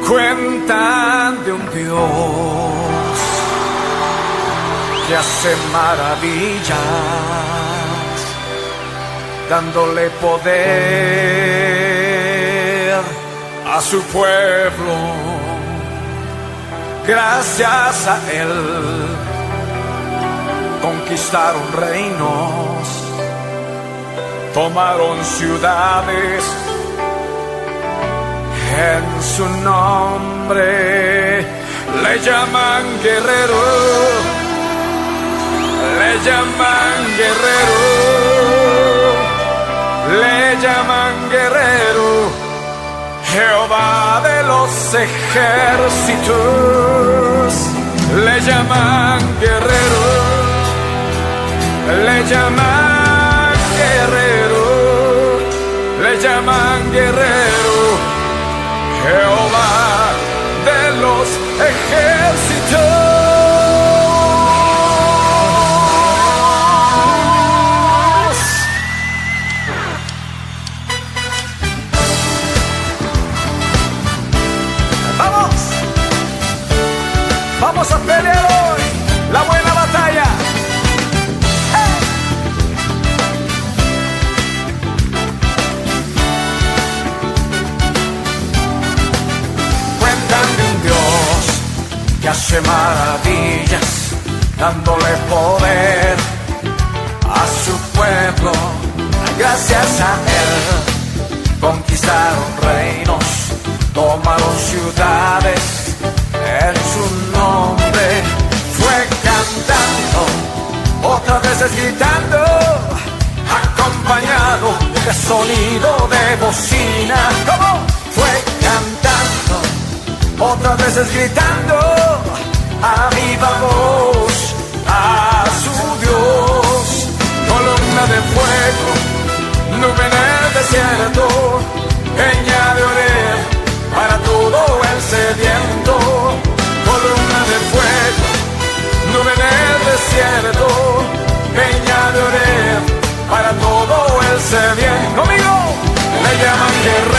Cuentan de un Dios que hace maravillas, dándole poder a su pueblo. Gracias a él conquistaron reinos, tomaron ciudades. En su nombre le llaman guerrero, le llaman guerrero, le llaman guerrero, Jehová de los ejércitos. Le llaman guerrero, le llaman guerrero, le llaman guerrero, Jehová de los ejércitos. ¡Vamos! ¡Vamos a pelear hoy la buena batalla! Que hace maravillas, dándole poder a su pueblo. Gracias a él conquistaron reinos, tomaron ciudades. En su nombre fue cantando, otras veces gritando, acompañado de sonido de bocina. ¿Cómo? Fue cantando, otras veces gritando a viva voz a su Dios. Columna de fuego, nube en el desierto, peña de Oreb para todo el sediento. Columna de fuego, nube en el desierto, peña de Oreb para todo el sediento. Conmigo le llaman guerrero,